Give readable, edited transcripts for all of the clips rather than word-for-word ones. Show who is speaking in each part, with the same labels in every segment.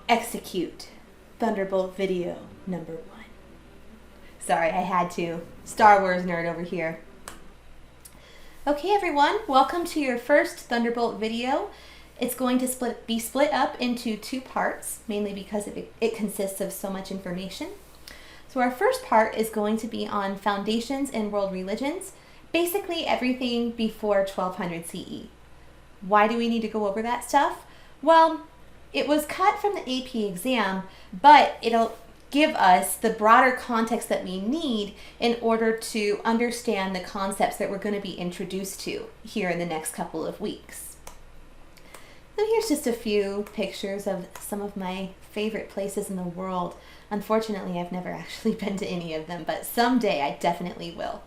Speaker 1: execute Thunderbolt video number 1. Sorry, I had to. Star Wars nerd over here. Okay everyone, welcome to your first Thunderbolt video. It's going to be split up into 2 parts, mainly because it consists of so much information. So our first part is going to be on foundations in world religions, basically everything before 1200 CE. Why do we need to go over that stuff? Well, it was cut from the AP exam, but it'll give us the broader context that we need in order to understand the concepts that we're going to be introduced to here in the next couple of weeks. So here's just a few pictures of some of my favorite places in the world. Unfortunately, I've never actually been to any of them, but someday I definitely will.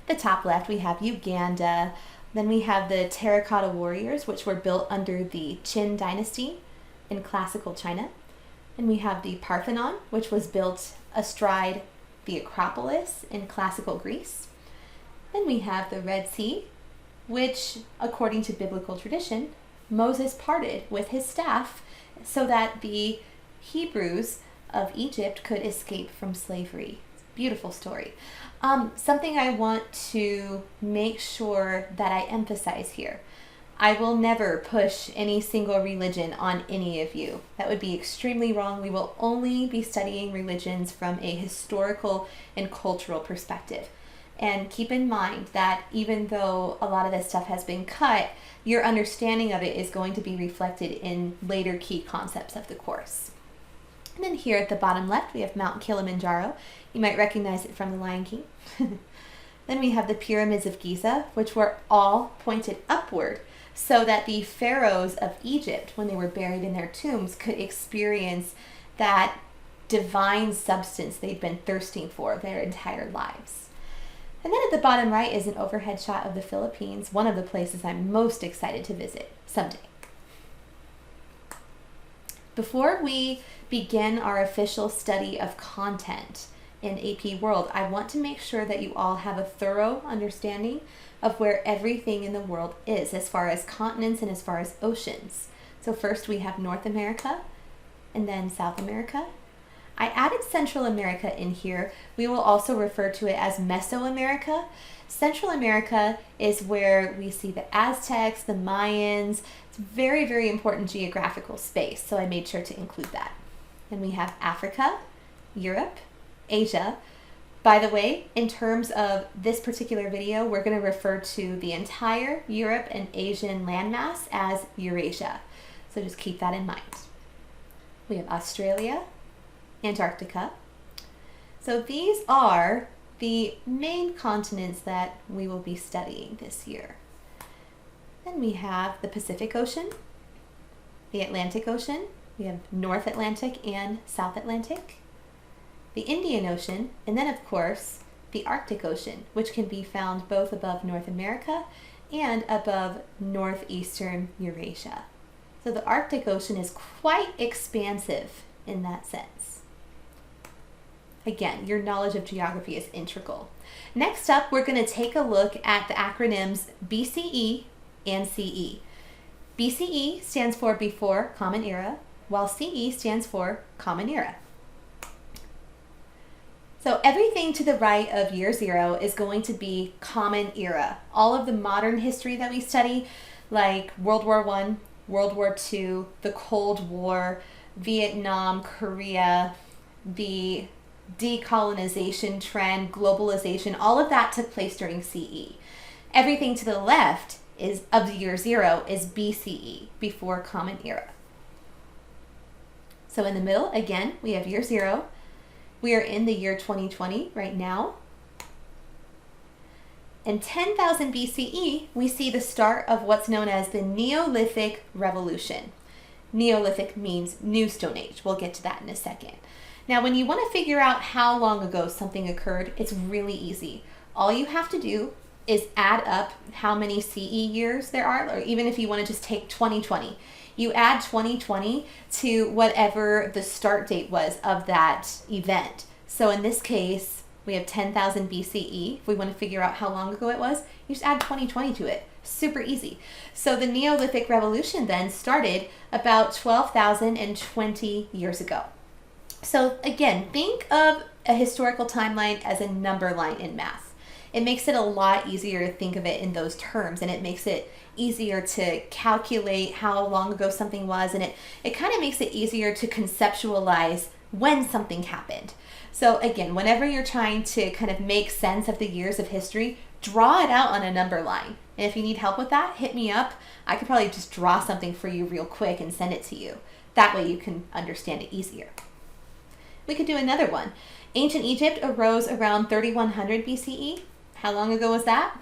Speaker 1: The top left, we have Uganda. Then we have the terracotta warriors, which were built under the Qin dynasty in classical China. And we have the Parthenon, which was built astride the Acropolis in classical Greece. Then we have the Red Sea, which, according to biblical tradition, Moses parted with his staff so that the Hebrews of Egypt could escape from slavery. Beautiful story. Something I want to make sure that I emphasize here. I will never push any single religion on any of you. That would be extremely wrong. We will only be studying religions from a historical and cultural perspective. And keep in mind that even though a lot of this stuff has been cut, your understanding of it is going to be reflected in later key concepts of the course. And then here at the bottom left, we have Mount Kilimanjaro. You might recognize it from The Lion King. Then we have the pyramids of Giza, which were all pointed upward so that the pharaohs of Egypt, when they were buried in their tombs, could experience that divine substance they'd been thirsting for their entire lives. And then at the bottom right is an overhead shot of the Philippines, one of the places I'm most excited to visit someday. Before we begin our official study of content in AP World, I want to make sure that you all have a thorough understanding of where everything in the world is as far as continents and as far as oceans. So first we have North America and then South America. I added Central America in here. We will also refer to it as Mesoamerica. Central America is where we see the Aztecs, the Mayans. It's very, very important geographical space, so I made sure to include that. Then we have Africa, Europe, Asia. By the way, in terms of this particular video, we're going to refer to the entire Europe and Asian landmass as Eurasia. So just keep that in mind. We have Australia, Antarctica. So these are the main continents that we will be studying this year. Then we have the Pacific Ocean, the Atlantic Ocean, we have North Atlantic and South Atlantic, the Indian Ocean, and then of course the Arctic Ocean, which can be found both above North America and above northeastern Eurasia. So the Arctic Ocean is quite expansive in that sense. Again, your knowledge of geography is integral. Next up, we're going to take a look at the acronyms BCE and CE. BCE stands for Before Common Era, while CE stands for Common Era. So everything to the right of year 0 is going to be Common Era. All of the modern history that we study, like World War I, World War II, the Cold War, Vietnam, Korea, the decolonization trend, globalization, all of that took place during CE. Everything to the left of the year 0 is BCE, Before Common Era. So in the middle, again, we have year 0. We are in the year 2020 right now. In 10,000 BCE, we see the start of what's known as the Neolithic Revolution. Neolithic means New Stone Age. We'll get to that in a second. Now, when you want to figure out how long ago something occurred, it's really easy. All you have to do is add up how many CE years there are, or even if you want to just take 2020, you add 2020 to whatever the start date was of that event. So in this case, we have 10,000 BCE. If we want to figure out how long ago it was, you just add 2020 to it. Super easy. So the Neolithic Revolution then started about 12,020 years ago. So again, think of a historical timeline as a number line in math. It makes it a lot easier to think of it in those terms, and it makes it easier to calculate how long ago something was, and it kind of makes it easier to conceptualize when something happened. So again, whenever you're trying to kind of make sense of the years of history, draw it out on a number line. And if you need help with that, hit me up. I could probably just draw something for you real quick and send it to you. That way you can understand it easier. We could do another one. Ancient Egypt arose around 3100 BCE. How long ago was that?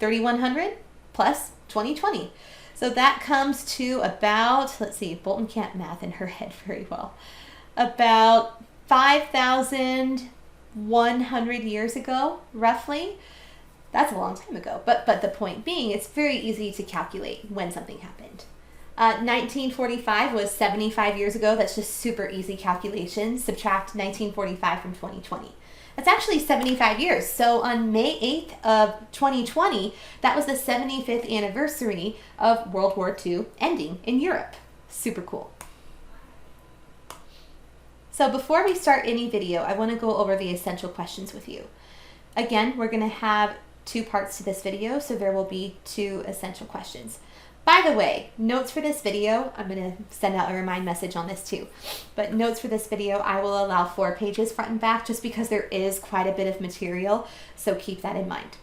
Speaker 1: 3100 plus 2020. So that comes to about, let's see, Bolton can't math in her head very well, about 5,100 years ago, roughly. That's a long time ago. But the point being, it's very easy to calculate when something happened. 1945 was 75 years ago. That's just super easy calculation. Subtract 1945 from 2020. That's actually 75 years. So on May 8th of 2020, that was the 75th anniversary of World War II ending in Europe. Super cool. So before we start any video, I want to go over the essential questions with you. Again, we're going to have 2 parts to this video, so there will be 2 essential questions. By the way, notes for this video, I'm going to send out a remind message on this too, but notes for this video, I will allow 4 pages front and back just because there is quite a bit of material, so keep that in mind.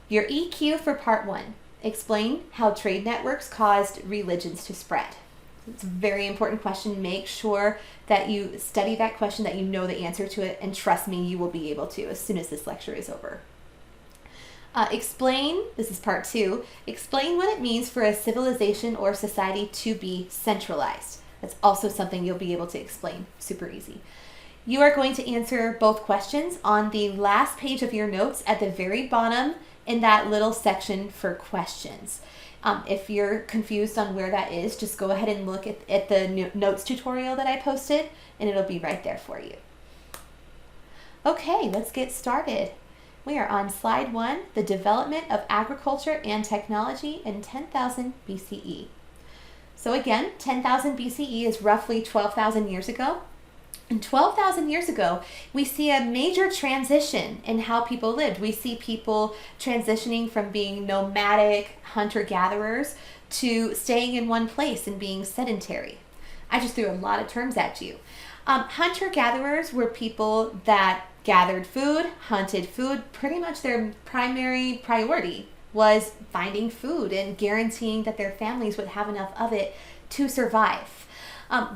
Speaker 1: Your EQ for part 1, explain how trade networks caused religions to spread. It's a very important question. Make sure that you study that question, that you know the answer to it, and trust me, you will be able to as soon as this lecture is over. Explain, this is part 2, explain what it means for a civilization or society to be centralized. That's also something you'll be able to explain. Super easy. You are going to answer both questions on the last page of your notes at the very bottom in that little section for questions. If you're confused on where that is, just go ahead and look at the notes tutorial that I posted, and it'll be right there for you. Okay, let's get started. We are on slide 1, the development of agriculture and technology in 10,000 BCE. So again, 10,000 BCE is roughly 12,000 years ago. And 12,000 years ago, we see a major transition in how people lived. We see people transitioning from being nomadic hunter-gatherers to staying in one place and being sedentary. I just threw a lot of terms at you. Hunter-gatherers were people that gathered food, hunted food. Pretty much their primary priority was finding food and guaranteeing that their families would have enough of it to survive.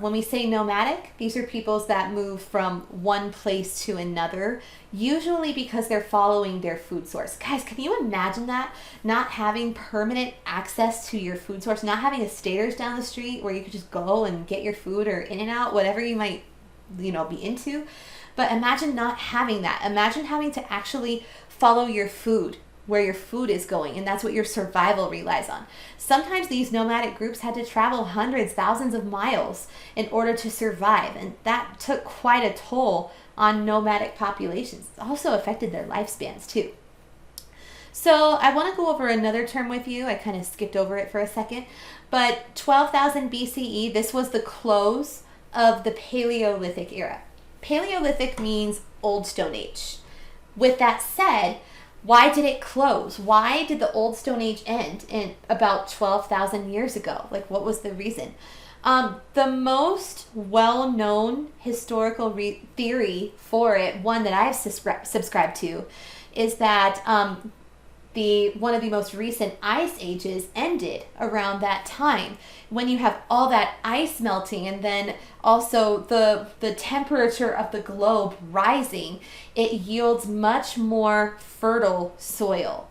Speaker 1: When we say nomadic, these are peoples that move from one place to another, usually because they're following their food source. Guys, can you imagine that? Not having permanent access to your food source, not having a Staters down the street where you could just go and get your food, or In-N-Out, whatever you might, be into. But imagine not having that. Imagine having to actually follow your food, where your food is going, and that's what your survival relies on. Sometimes these nomadic groups had to travel hundreds, thousands of miles in order to survive, and that took quite a toll on nomadic populations. It also affected their lifespans too. So I want to go over another term with you. I kind of skipped over it for a second, but 12,000 BCE, this was the close of the Paleolithic era. Paleolithic means Old Stone Age. With that said, why did it close? Why did the Old Stone Age end in about 12,000 years ago? Like, what was the reason? The most well-known historical theory for it, one that I've subscribed to, is that one of the most recent ice ages ended around that time, when you have all that ice melting and then also the temperature of the globe rising. It yields much more fertile soil.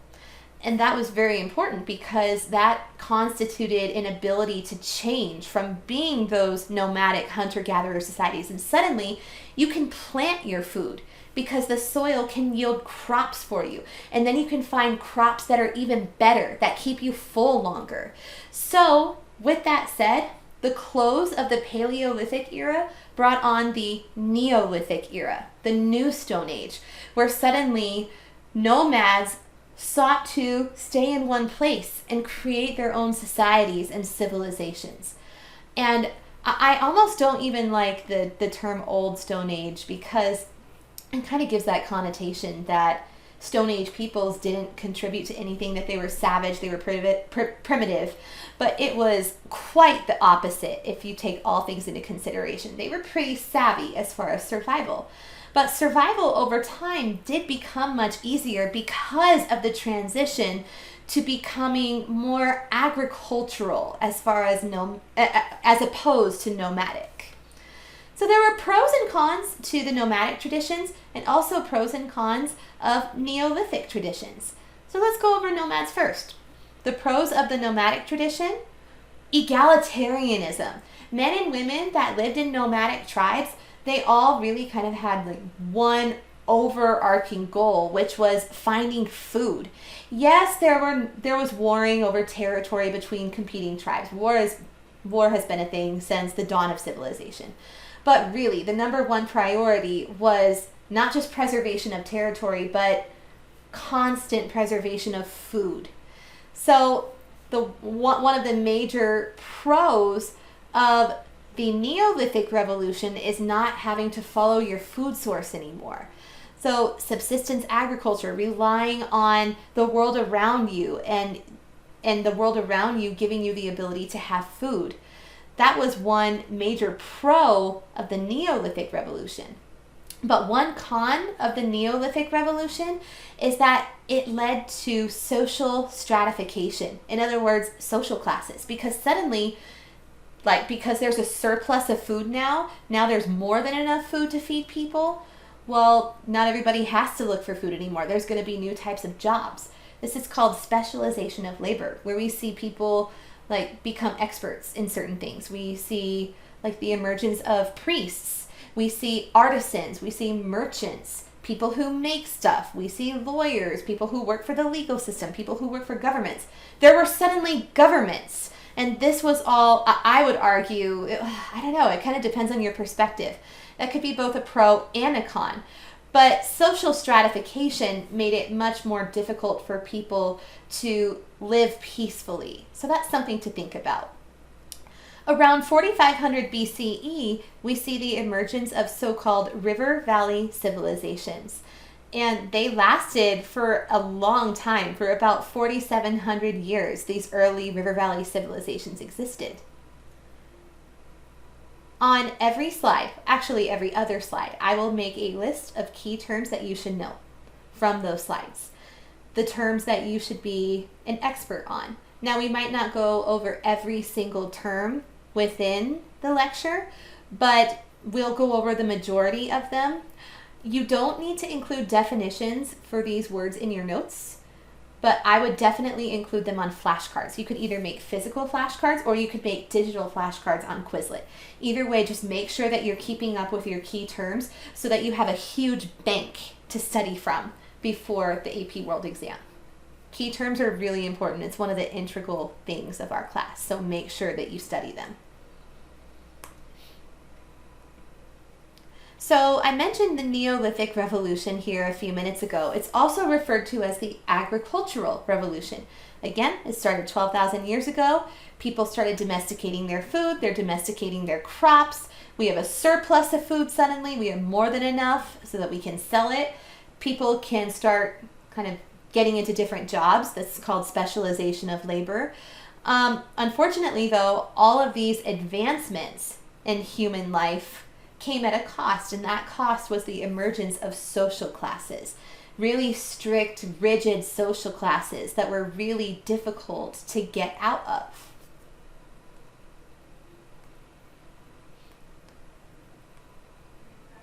Speaker 1: And that was very important because that constituted an ability to change from being those nomadic hunter-gatherer societies. And suddenly you can plant your food because the soil can yield crops for you. And then you can find crops that are even better, that keep you full longer. So with that said, the close of the Paleolithic era brought on the Neolithic era, the New Stone Age, where suddenly nomads sought to stay in one place and create their own societies and civilizations. And I almost don't even like the term Old Stone Age, because it kind of gives that connotation that Stone Age peoples didn't contribute to anything, that they were savage, they were primitive. But it was quite the opposite if you take all things into consideration. They were pretty savvy as far as survival. But survival over time did become much easier because of the transition to becoming more agricultural as far as as opposed to nomadic. So there were pros and cons to the nomadic traditions, and also pros and cons of Neolithic traditions. So let's go over nomads first. The pros of the nomadic tradition: egalitarianism. Men and women that lived in nomadic tribes, they all really kind of had like one overarching goal, which was finding food. Yes, there was warring over territory between competing tribes. War has been a thing since the dawn of civilization. But really, the number one priority was not just preservation of territory, but constant preservation of food. So one of the major pros of the Neolithic revolution is not having to follow your food source anymore. So subsistence agriculture, relying on the world around you and the world around you giving you the ability to have food. That was one major pro of the Neolithic revolution. But one con of the Neolithic revolution is that it led to social stratification. In other words, social classes. Because suddenly, because there's a surplus of food now there's more than enough food to feed people. Well, not everybody has to look for food anymore. There's going to be new types of jobs. This is called specialization of labor, where we see people become experts in certain things. We see the emergence of priests. We see artisans. We see merchants, people who make stuff. We see lawyers, people who work for the legal system, people who work for governments. There were suddenly governments. And this was all, I would argue, I don't know, it kind of depends on your perspective. That could be both a pro and a con. But social stratification made it much more difficult for people to live peacefully. So that's something to think about. Around 4500 BCE, we see the emergence of so-called river valley civilizations. And they lasted for a long time. For about 4,700 years, these early river valley civilizations existed. On every slide, actually every other slide, I will make a list of key terms that you should know from those slides. The terms that you should be an expert on. Now, we might not go over every single term within the lecture, but we'll go over the majority of them. You don't need to include definitions for these words in your notes, but I would definitely include them on flashcards. You could either make physical flashcards or you could make digital flashcards on Quizlet. Either way, just make sure that you're keeping up with your key terms so that you have a huge bank to study from before the AP World exam. Key terms are really important. It's one of the integral things of our class, so make sure that you study them. So I mentioned the Neolithic Revolution here a few minutes ago. It's also referred to as the Agricultural Revolution. Again, it started 12,000 years ago. People started domesticating their food. They're domesticating their crops. We have a surplus of food suddenly. We have more than enough so that we can sell it. People can start kind of getting into different jobs. That's called specialization of labor. Unfortunately, though, all of these advancements in human life came at a cost, and that cost was the emergence of social classes. Really strict, rigid social classes that were really difficult to get out of.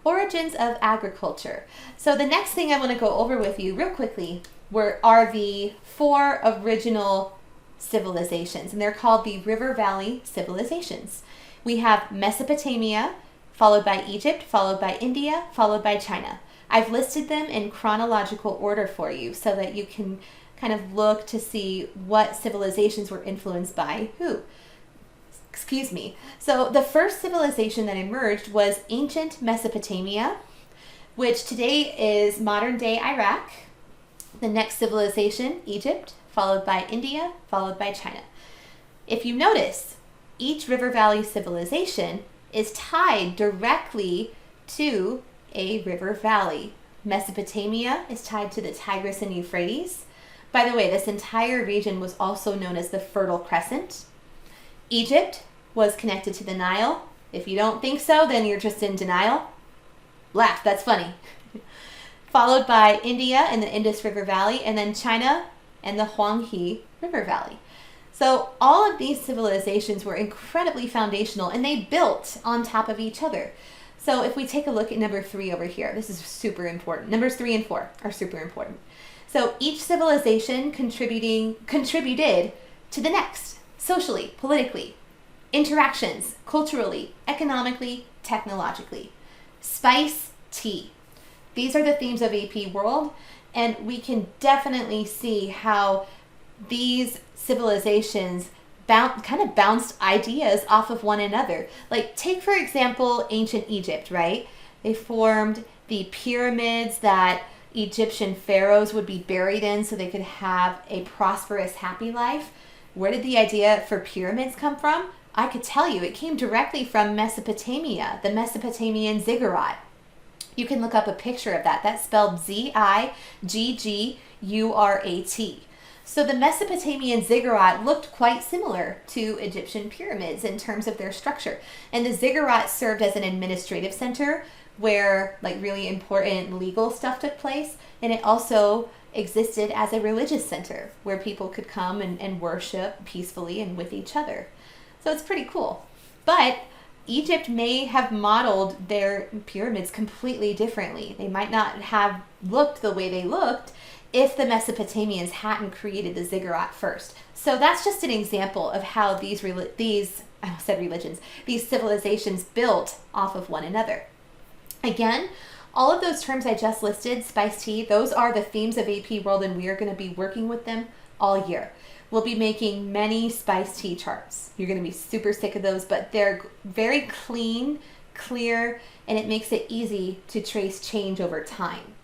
Speaker 1: Origins of agriculture. So the next thing I want to go over with you real quickly are the 4 original civilizations, and they're called the River Valley civilizations. We have Mesopotamia, followed by Egypt, followed by India, followed by China. I've listed them in chronological order for you so that you can kind of look to see what civilizations were influenced by who. Excuse me. So the first civilization that emerged was ancient Mesopotamia, which today is modern-day Iraq. The next civilization, Egypt, followed by India, followed by China. If you notice, each river valley civilization is tied directly to a river valley. Mesopotamia is tied to the Tigris and Euphrates. By the way, this entire region was also known as the Fertile Crescent. Egypt was connected to the Nile. If you don't think so, then you're just in denial. Laugh, that's funny. Followed by India and the Indus River Valley, and then China and the Huanghe River Valley. So all of these civilizations were incredibly foundational, and they built on top of each other. So if we take a look at number 3 over here, this is super important. Numbers 3 and 4 are super important. So each civilization contributed to the next, socially, politically, interactions, culturally, economically, technologically. Spice, tea. These are the themes of AP World, and we can definitely see how these civilizations kind of bounced ideas off of one another. Like, take, for example, ancient Egypt, right? They formed the pyramids that Egyptian pharaohs would be buried in so they could have a prosperous, happy life. Where did the idea for pyramids come from? I could tell you, it came directly from Mesopotamia, the Mesopotamian ziggurat. You can look up a picture of that. That's spelled Ziggurat. So the Mesopotamian ziggurat looked quite similar to Egyptian pyramids in terms of their structure. And the ziggurat served as an administrative center where like really important legal stuff took place. And it also existed as a religious center where people could come and worship peacefully and with each other. So it's pretty cool. But Egypt may have modeled their pyramids completely differently. They might not have looked the way they looked if the Mesopotamians hadn't created the ziggurat first. So that's just an example of how these civilizations built off of one another. Again, all of those terms I just listed, spice tea, those are the themes of AP World, and we are going to be working with them all year. We'll be making many spice tea charts. You're going to be super sick of those, but they're very clean, clear, and it makes it easy to trace change over time.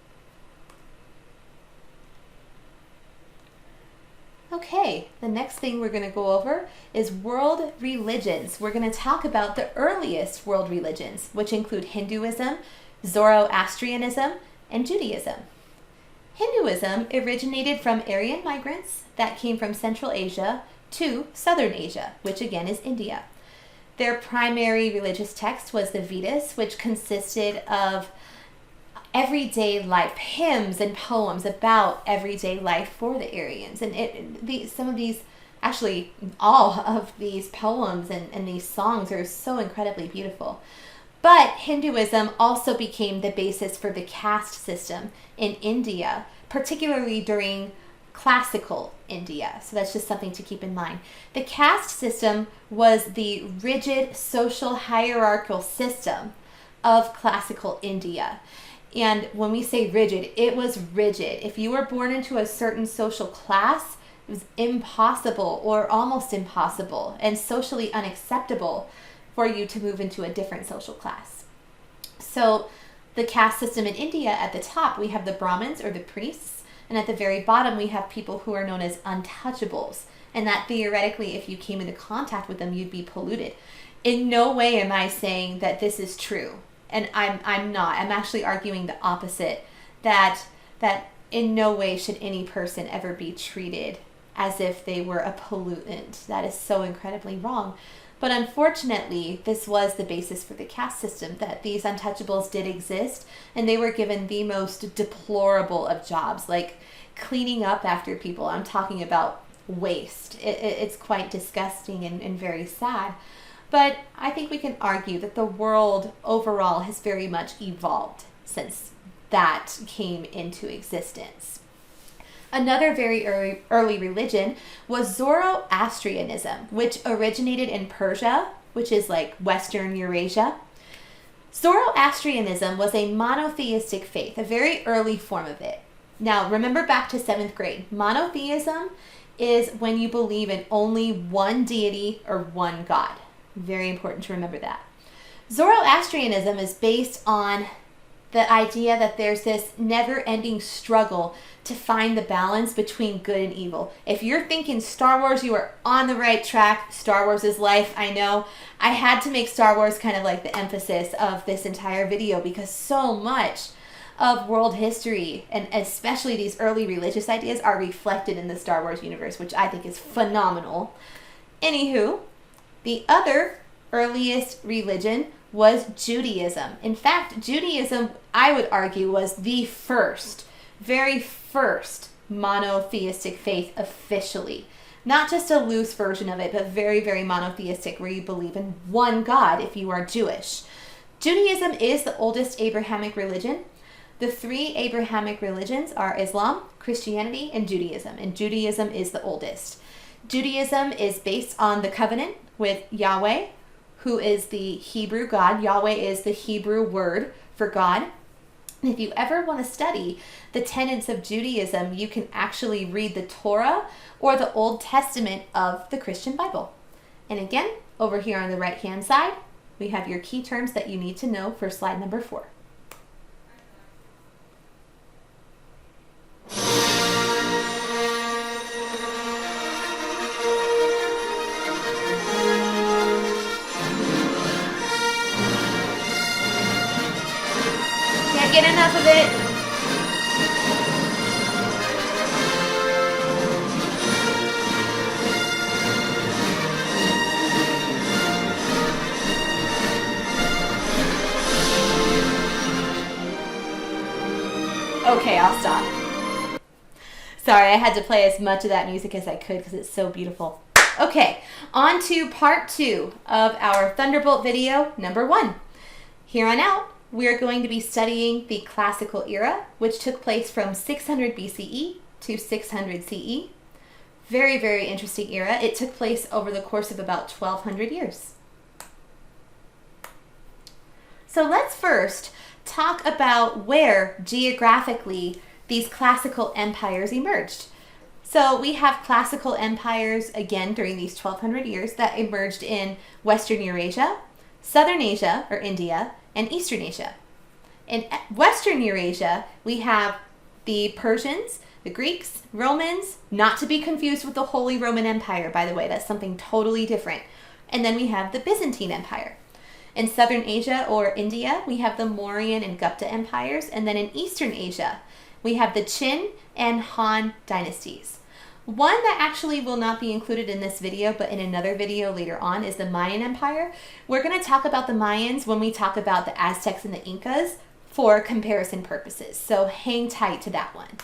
Speaker 1: Okay, the next thing we're going to go over is world religions. We're going to talk about the earliest world religions, which include Hinduism, Zoroastrianism, and Judaism. Hinduism originated from Aryan migrants that came from Central Asia to Southern Asia, which again is India. Their primary religious text was the Vedas, which consisted of everyday life, hymns and poems about everyday life for the Aryans. And all of these poems and these songs are so incredibly beautiful. But Hinduism also became the basis for the caste system in India, particularly during classical India. So that's just something to keep in mind. The caste system was the rigid social hierarchical system of classical India. And when we say rigid, it was rigid. If you were born into a certain social class, it was impossible or almost impossible and socially unacceptable for you to move into a different social class. So the caste system in India, at the top, we have the Brahmins or the priests, and at the very bottom, we have people who are known as untouchables, and that theoretically, if you came into contact with them, you'd be polluted. In no way am I saying that this is true, and I'm not. I'm actually arguing the opposite, that in no way should any person ever be treated as if they were a pollutant. That is so incredibly wrong. But unfortunately, this was the basis for the caste system, that these untouchables did exist, and they were given the most deplorable of jobs, like cleaning up after people. I'm talking about waste. It's quite disgusting and very sad. But I think we can argue that the world overall has very much evolved since that came into existence. Another very early religion was Zoroastrianism, which originated in Persia, which is like Western Eurasia. Zoroastrianism was a monotheistic faith, a very early form of it. Now, remember back to 7th grade. Monotheism is when you believe in only one deity or one god. Very important to remember that. Zoroastrianism is based on the idea that there's this never-ending struggle to find the balance between good and evil. If you're thinking Star Wars, you are on the right track. Star Wars is life, I know. I had to make Star Wars kind of like the emphasis of this entire video because so much of world history, and especially these early religious ideas, are reflected in the Star Wars universe, which I think is phenomenal. Anywho, the other earliest religion was Judaism. In fact, Judaism, I would argue, was the first, very first monotheistic faith officially. Not just a loose version of it, but very, very monotheistic, where you believe in one God if you are Jewish. Judaism is the oldest Abrahamic religion. The three Abrahamic religions are Islam, Christianity, and Judaism. And Judaism is the oldest. Judaism is based on the covenant with Yahweh, who is the Hebrew God. Yahweh is the Hebrew word for God. And if you ever want to study the tenets of Judaism, you can actually read the Torah or the Old Testament of the Christian Bible. And again, over here on the right-hand side, we have your key terms that you need to know for slide number 4. Can't get enough of it. Okay, I'll stop. Sorry, I had to play as much of that music as I could because it's so beautiful. Okay, on to part 2 of our Thunderbolt video number 1. Here on out, we're going to be studying the classical era, which took place from 600 BCE to 600 CE. Very, very interesting era. It took place over the course of about 1,200 years. So let's first talk about where geographically these classical empires emerged. So we have classical empires, again, during these 1,200 years that emerged in Western Eurasia, Southern Asia, or India, and Eastern Asia. In Western Eurasia, we have the Persians, the Greeks, Romans, not to be confused with the Holy Roman Empire, by the way. That's something totally different. And then we have the Byzantine Empire. In Southern Asia, or India, we have the Mauryan and Gupta empires. And then in Eastern Asia, we have the Qin and Han dynasties. One that actually will not be included in this video, but in another video later on, is the Mayan Empire. We're going to talk about the Mayans when we talk about the Aztecs and the Incas for comparison purposes. So hang tight to that one.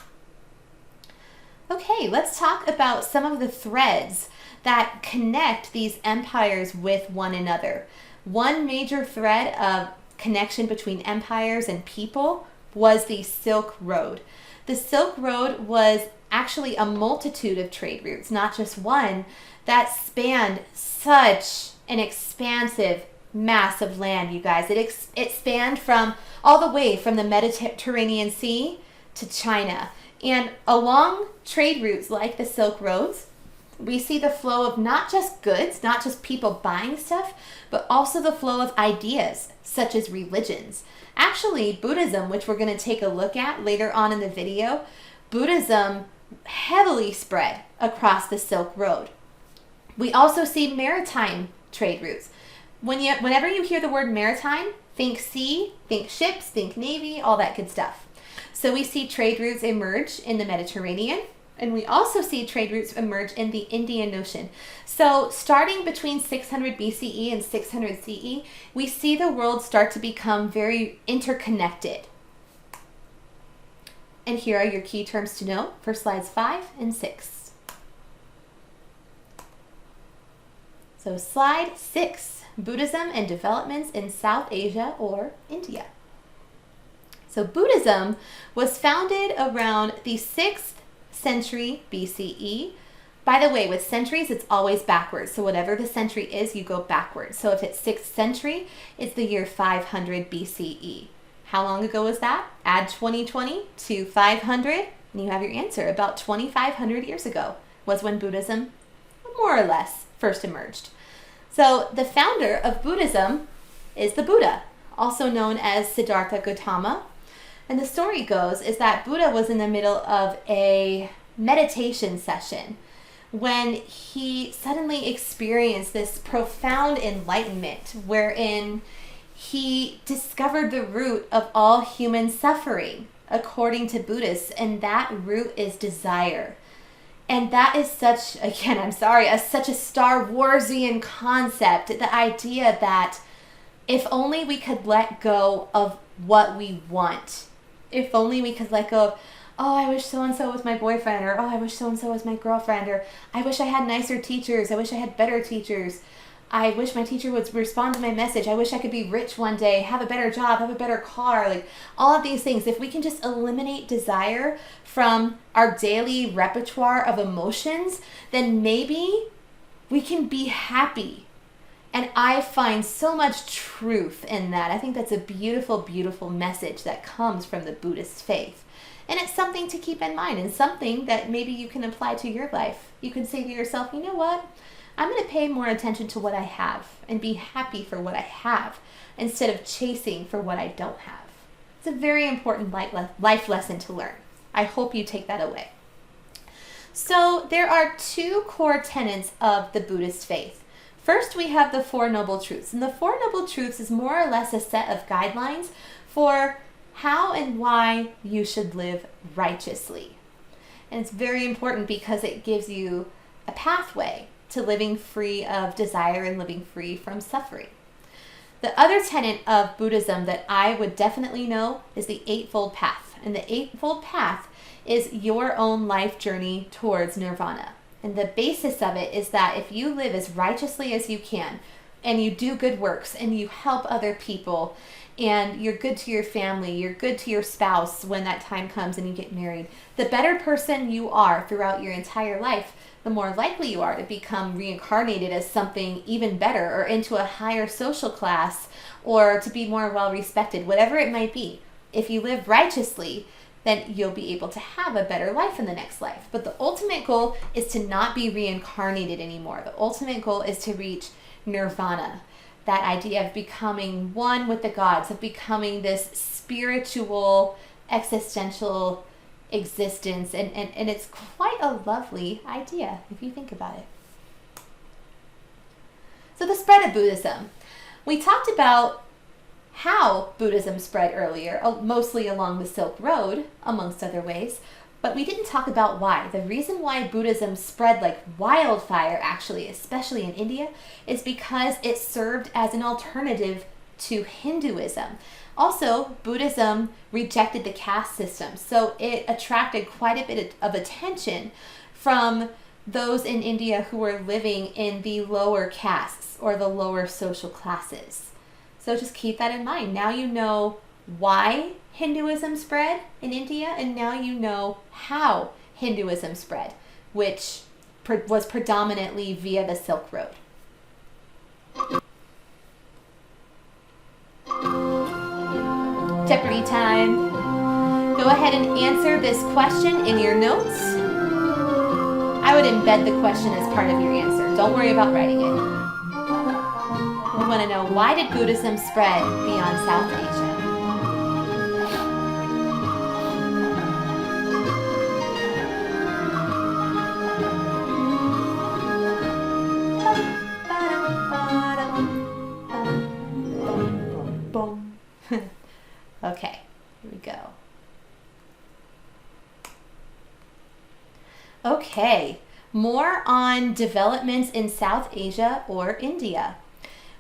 Speaker 1: Okay, let's talk about some of the threads that connect these empires with one another. One major thread of connection between empires and people was the Silk Road. The Silk Road was actually a multitude of trade routes, not just one, that spanned such an expansive mass of land, you guys. It spanned from all the way from the Mediterranean Sea to China. And along trade routes like the Silk Roads, we see the flow of not just goods, not just people buying stuff, but also the flow of ideas, such as religions. Actually, Buddhism, which we're going to take a look at later on in the video, Buddhism heavily spread across the Silk Road. We also see maritime trade routes. Whenever you hear the word maritime, think sea, think ships, think navy, all that good stuff. So we see trade routes emerge in the Mediterranean, and we also see trade routes emerge in the Indian Ocean. So starting between 600 BCE and 600 CE, we see the world start to become very interconnected. And here are your key terms to know for slides 5 and 6. So slide 6, Buddhism and developments in South Asia or India. So Buddhism was founded around the 6th century BCE. By the way, with centuries, it's always backwards. So whatever the century is, you go backwards. So if it's 6th century, it's the year 500 BCE. How long ago was that? Add 2020 to 500, and you have your answer. About 2,500 years ago was when Buddhism, more or less, first emerged. So the founder of Buddhism is the Buddha, also known as Siddhartha Gautama. And the story goes is that Buddha was in the middle of a meditation session when he suddenly experienced this profound enlightenment wherein he discovered the root of all human suffering, according to Buddhists, and that root is desire. And that is such, again, I'm sorry, such a Star Warsian concept, the idea that if only we could let go of what we want, if only we could let go of, oh, I wish so-and-so was my boyfriend, or oh, I wish so-and-so was my girlfriend, or I wish I had nicer teachers, I wish I had better teachers, I wish my teacher would respond to my message, I wish I could be rich one day, have a better job, have a better car, like all of these things. If we can just eliminate desire from our daily repertoire of emotions, then maybe we can be happy. And I find so much truth in that. I think that's a beautiful, beautiful message that comes from the Buddhist faith. And it's something to keep in mind, and something that maybe you can apply to your life. You can say to yourself, you know what? I'm going to pay more attention to what I have and be happy for what I have instead of chasing for what I don't have. It's a very important life lesson to learn. I hope you take that away. So there are two core tenets of the Buddhist faith. First, we have the Four Noble Truths. And the Four Noble Truths is more or less a set of guidelines for how and why you should live righteously. And it's very important because it gives you a pathway to living free of desire and living free from suffering. The other tenet of Buddhism that I would definitely know is the Eightfold Path. And the Eightfold Path is your own life journey towards nirvana. And the basis of it is that if you live as righteously as you can, and you do good works, and you help other people, and you're good to your family, you're good to your spouse when that time comes and you get married, the better person you are throughout your entire life, the more likely you are to become reincarnated as something even better, or into a higher social class, or to be more well respected, whatever it might be. If you live righteously, then you'll be able to have a better life in the next life. But the ultimate goal is to not be reincarnated anymore. The ultimate goal is to reach nirvana. That idea of becoming one with the gods, of becoming this spiritual, existential existence. And it's quite a lovely idea if you think about it. So the spread of Buddhism. We talked about how Buddhism spread earlier, mostly along the Silk Road, amongst other ways, but we didn't talk about why. The reason why Buddhism spread like wildfire, actually, especially in India, is because it served as an alternative to Hinduism. Also, Buddhism rejected the caste system, so it attracted quite a bit of attention from those in India who were living in the lower castes or the lower social classes. So just keep that in mind. Now you know why Hinduism spread in India, and now you know how Hinduism spread, which was predominantly via the Silk Road. Jeopardy time. Go ahead and answer this question in your notes. I would embed the question as part of your answer. Don't worry about writing it. We want to know, why did Buddhism spread beyond South Asia? Okay, here we go. Okay, more on developments in South Asia or India.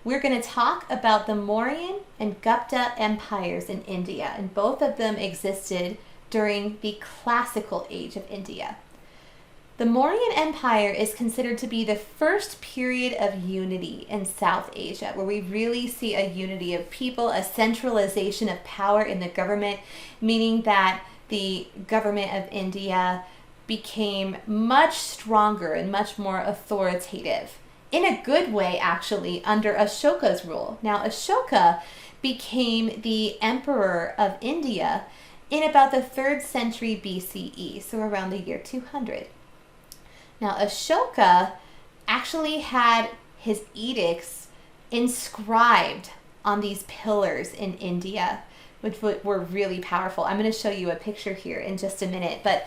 Speaker 1: We're going to talk about the Mauryan and Gupta empires in India, and both of them existed during the classical age of India. The Mauryan Empire is considered to be the first period of unity in South Asia, where we really see a unity of people, a centralization of power in the government, meaning that the government of India became much stronger and much more authoritative. In a good way, actually, under Ashoka's rule. Now, Ashoka became the emperor of India in about the 3rd century BCE, so around the year 200. Now, Ashoka actually had his edicts inscribed on these pillars in India which were really powerful. I'm going to show you a picture here in just a minute. But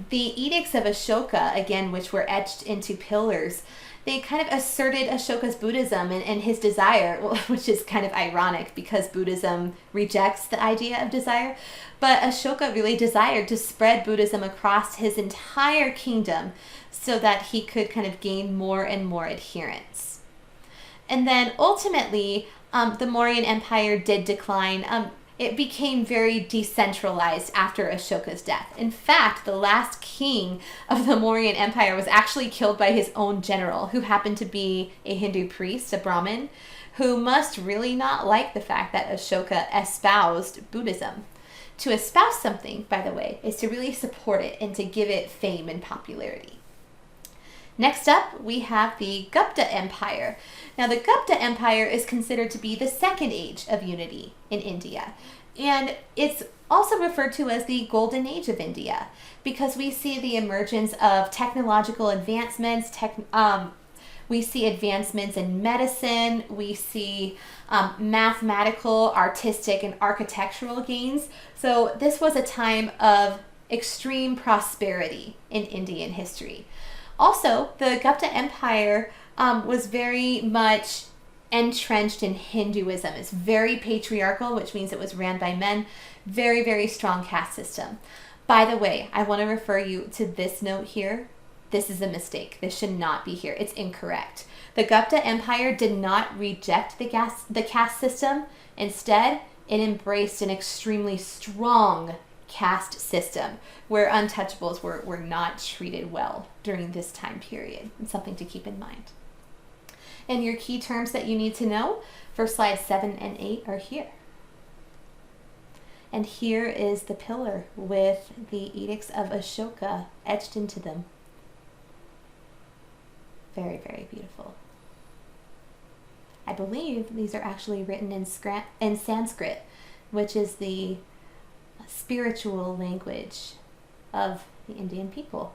Speaker 1: the edicts of Ashoka, again, which were etched into pillars, they kind of asserted Ashoka's Buddhism and his desire, which is kind of ironic because Buddhism rejects the idea of desire. But Ashoka really desired to spread Buddhism across his entire kingdom so that he could kind of gain more and more adherents. And then ultimately, the Mauryan Empire did decline. It became very decentralized after Ashoka's death. In fact, the last king of the Mauryan Empire was actually killed by his own general, who happened to be a Hindu priest, a Brahmin, who must really not like the fact that Ashoka espoused Buddhism. To espouse something, by the way, is to really support it and to give it fame and popularity. Next up, we have the Gupta Empire. Now, the Gupta Empire is considered to be the second age of unity in India. And it's also referred to as the Golden Age of India because we see the emergence of technological advancements, we see advancements in medicine, we see mathematical, artistic, and architectural gains. So this was a time of extreme prosperity in Indian history. Also, the Gupta Empire was very much entrenched in Hinduism. It's very patriarchal, which means it was ran by men. Very, very strong caste system. By the way, I want to refer you to this note here. This is a mistake. This should not be here. It's incorrect. The Gupta Empire did not reject the caste system. Instead, it embraced an extremely strong caste system where untouchables were not treated well during this time period. It's something to keep in mind. And your key terms that you need to know for slides 7 and 8 are here. And here is the pillar with the edicts of Ashoka etched into them. Very, very beautiful. I believe these are actually written in Sanskrit, which is the spiritual language of the Indian people.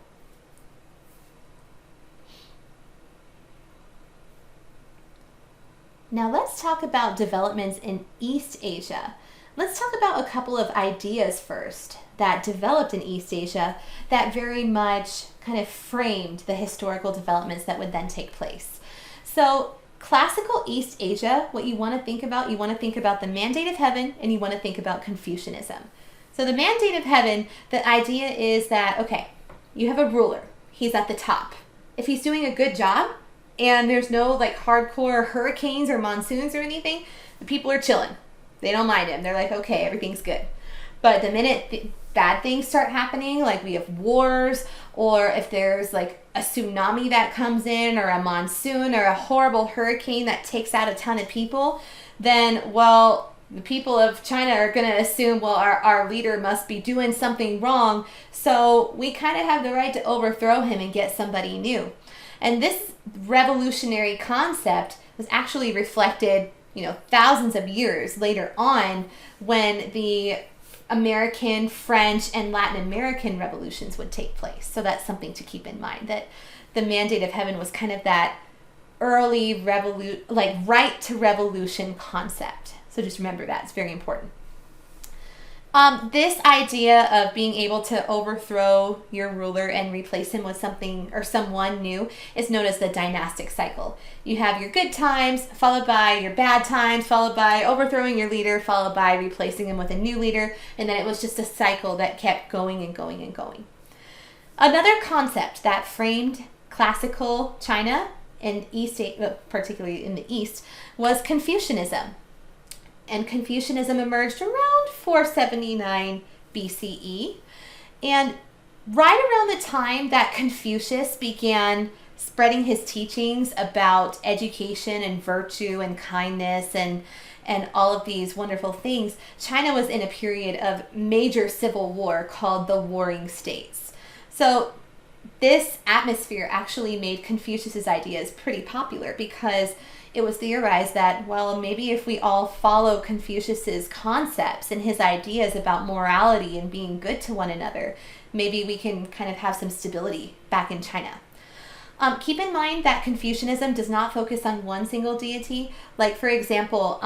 Speaker 1: Now let's talk about developments in East Asia. Let's talk about a couple of ideas first that developed in East Asia that very much kind of framed the historical developments that would then take place. So classical East Asia, what you want to think about the mandate of heaven, and you want to think about Confucianism. So the mandate of heaven, the idea is that, okay, you have a ruler. He's at the top. If he's doing a good job and there's no like hardcore hurricanes or monsoons or anything, the people are chilling. They don't mind him. They're like, okay, everything's good. But the minute bad things start happening, like we have wars, or if there's like a tsunami that comes in, or a monsoon, or a horrible hurricane that takes out a ton of people, then, well, the people of China are going to assume, well, our leader must be doing something wrong, so we kind of have the right to overthrow him and get somebody new. And this revolutionary concept was actually reflected, thousands of years later on when the American, French, and Latin American revolutions would take place. So that's something to keep in mind, that the mandate of heaven was kind of that early right to revolution concept. So just remember that. It's very important. This idea of being able to overthrow your ruler and replace him with something or someone new is known as the dynastic cycle. You have your good times, followed by your bad times, followed by overthrowing your leader, followed by replacing him with a new leader, and then it was just a cycle that kept going and going and going. Another concept that framed classical China and particularly in the East, was Confucianism. And Confucianism emerged around 479 BCE. And right around the time that Confucius began spreading his teachings about education and virtue and kindness and all of these wonderful things, China was in a period of major civil war called the Warring States. So this atmosphere actually made Confucius's ideas pretty popular because it was theorized that, well, maybe if we all follow Confucius's concepts and his ideas about morality and being good to one another, maybe we can kind of have some stability back in China. Keep in mind that Confucianism does not focus on one single deity. Like, for example,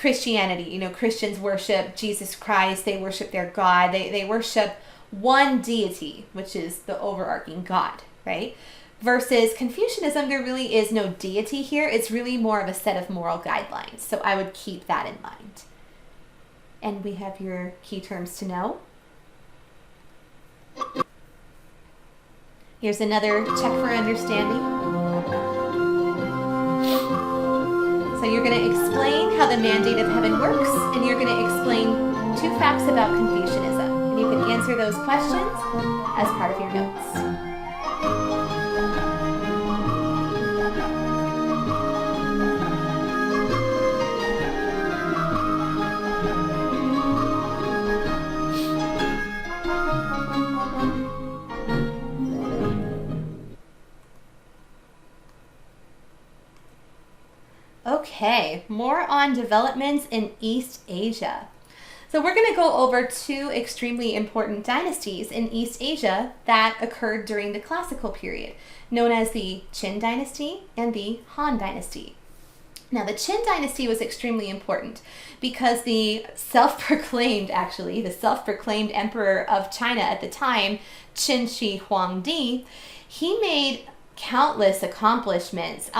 Speaker 1: Christianity. You know, Christians worship Jesus Christ. They worship their God. They worship one deity, which is the overarching God, right? Versus Confucianism, there really is no deity here. It's really more of a set of moral guidelines. So I would keep that in mind. And we have your key terms to know. Here's another check for understanding. So you're going to explain how the mandate of heaven works, and you're going to explain 2 facts about Confucianism. And you can answer those questions as part of your notes. Okay, more on developments in East Asia. So we're going to go over 2 extremely important dynasties in East Asia that occurred during the classical period, known as the Qin dynasty and the Han dynasty. Now, the Qin dynasty was extremely important because the self-proclaimed emperor of China at the time, Qin Shi Huangdi, he made countless accomplishments,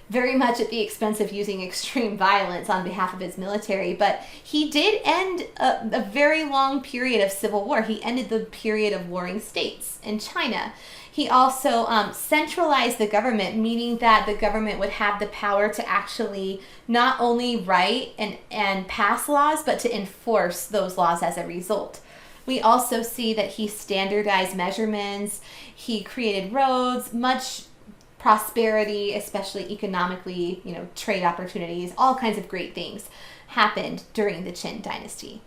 Speaker 1: very much at the expense of using extreme violence on behalf of his military. But he did end a very long period of civil war. He ended the period of warring states in China. He also centralized the government, meaning that the government would have the power to actually not only write and pass laws, but to enforce those laws as a result. We also see that he standardized measurements, he created roads, much prosperity, especially economically, trade opportunities, all kinds of great things happened during the Qin dynasty.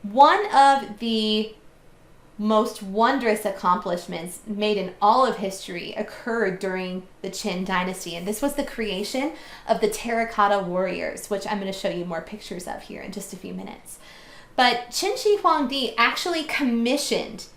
Speaker 1: One of the most wondrous accomplishments made in all of history occurred during the Qin dynasty, and this was the creation of the terracotta warriors, which I'm going to show you more pictures of here in just a few minutes. But Qin Shi Huangdi actually commissioned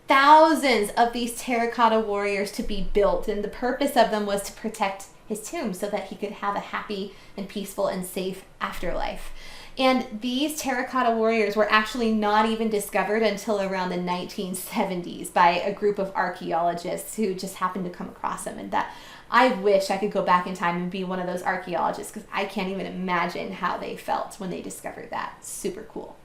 Speaker 1: thousands of these terracotta warriors to be built, and the purpose of them was to protect his tomb so that he could have a happy and peaceful and safe afterlife. And these terracotta warriors were actually not even discovered until around the 1970s by a group of archaeologists who just happened to come across them. And that I wish I could go back in time and be one of those archaeologists, because I can't even imagine how they felt when they discovered that. Super cool.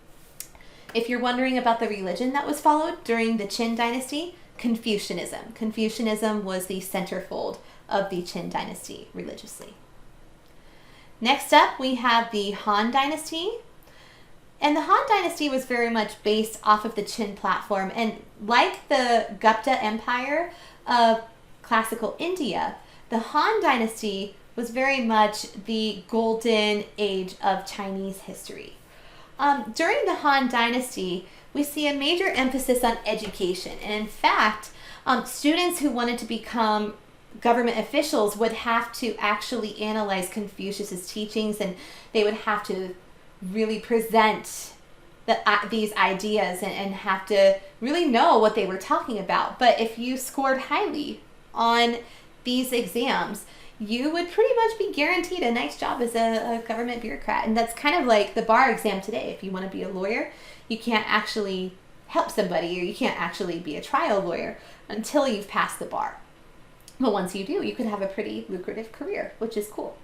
Speaker 1: If you're wondering about the religion that was followed during the Qin dynasty, Confucianism. Confucianism was the centerfold of the Qin dynasty religiously. Next up, we have the Han dynasty. And the Han dynasty was very much based off of the Qin platform. And like the Gupta Empire of classical India, the Han dynasty was very much the golden age of Chinese history. During the Han dynasty, we see a major emphasis on education. And in fact, students who wanted to become government officials would have to actually analyze Confucius's teachings, and they would have to really present these ideas and have to really know what they were talking about. But if you scored highly on these exams, you would pretty much be guaranteed a nice job as a government bureaucrat. And that's kind of like the bar exam today. If you want to be a lawyer, you can't actually help somebody, or you can't actually be a trial lawyer until you've passed the bar. But once you do, you can have a pretty lucrative career, which is cool.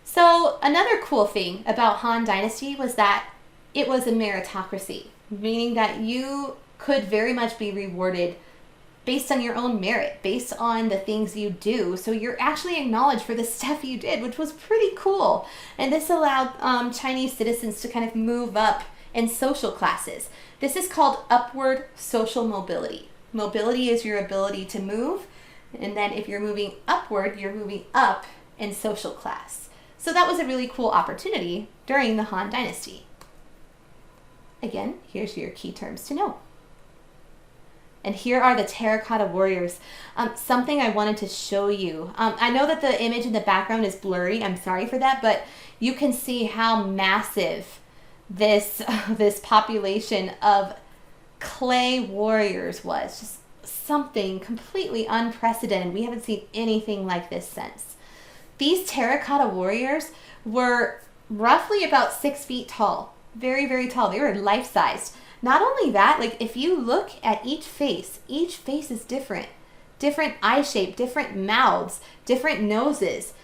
Speaker 1: So another cool thing about Han Dynasty was that it was a meritocracy, meaning that you could very much be rewarded based on your own merit, based on the things you do. So you're actually acknowledged for the stuff you did, which was pretty cool. And this allowed Chinese citizens to kind of move up in social classes. This is called upward social mobility. Mobility is your ability to move. And then if you're moving upward, you're moving up in social class. So that was a really cool opportunity during the Han Dynasty. Again, here's your key terms to know. And here are the terracotta warriors. Something I wanted to show you. I know that the image in the background is blurry. I'm sorry for that, but you can see how massive this population of clay warriors was. Just something completely unprecedented. We haven't seen anything like this since. These terracotta warriors were roughly about 6 feet tall. Very, very tall. They were life-sized. Not only that, like if you look at each face is different. Different eye shape, different mouths, different noses,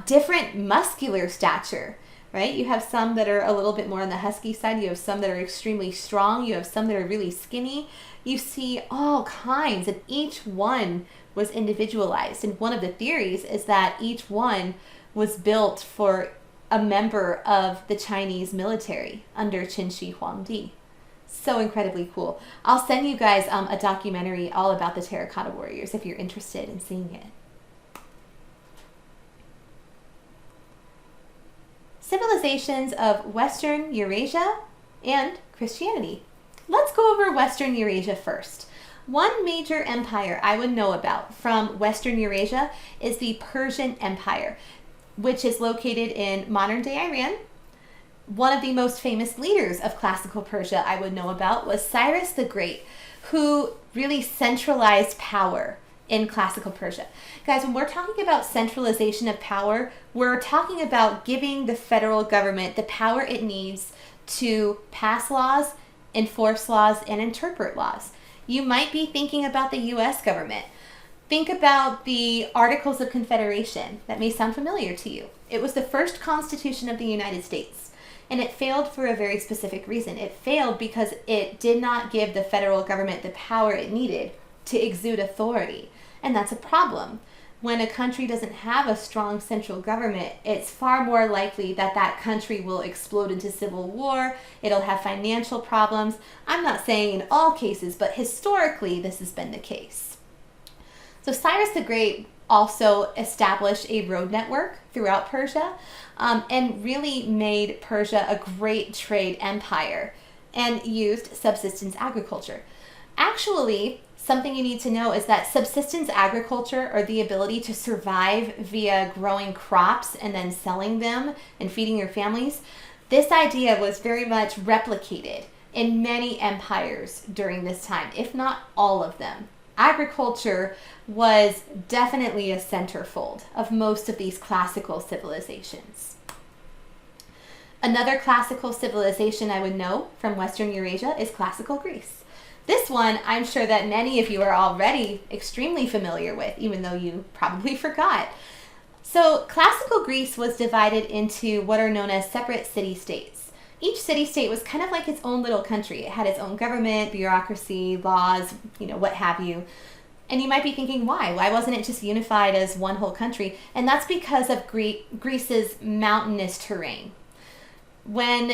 Speaker 1: different muscular stature, right? You have some that are a little bit more on the husky side. You have some that are extremely strong. You have some that are really skinny. You see all kinds, and each one was individualized. And one of the theories is that each one was built for a member of the Chinese military under Qin Shi Huangdi. So incredibly cool. I'll send you guys a documentary all about the terracotta warriors if you're interested in seeing it. Civilizations of Western Eurasia and Christianity. Let's go over Western Eurasia first. One major empire I would know about from Western Eurasia is the Persian Empire, which is located in modern-day Iran. One of the most famous leaders of classical Persia I would know about was Cyrus the Great, who really centralized power in classical Persia. Guys, when we're talking about centralization of power, we're talking about giving the federal government the power it needs to pass laws, enforce laws, and interpret laws. You might be thinking about the U.S. government. Think about the Articles of Confederation. That may sound familiar to you. It was the first Constitution of the United States, and it failed for a very specific reason. It failed because it did not give the federal government the power it needed to exude authority, and that's a problem. When a country doesn't have a strong central government, it's far more likely that that country will explode into civil war. It'll have financial problems. I'm not saying in all cases, but historically this has been the case. So Cyrus the Great also established a road network throughout Persia and really made Persia a great trade empire and used subsistence agriculture. Actually, something you need to know is that subsistence agriculture, or the ability to survive via growing crops and then selling them and feeding your families, this idea was very much replicated in many empires during this time, if not all of them. Agriculture was definitely a centerfold of most of these classical civilizations. Another classical civilization I would know from Western Eurasia is classical Greece. This one, I'm sure that many of you are already extremely familiar with, even though you probably forgot. So classical Greece was divided into what are known as separate city-states. Each city-state was kind of like its own little country. It had its own government, bureaucracy, laws, what have you. And you might be thinking, why? Why wasn't it just unified as one whole country? And that's because of Greece's mountainous terrain. When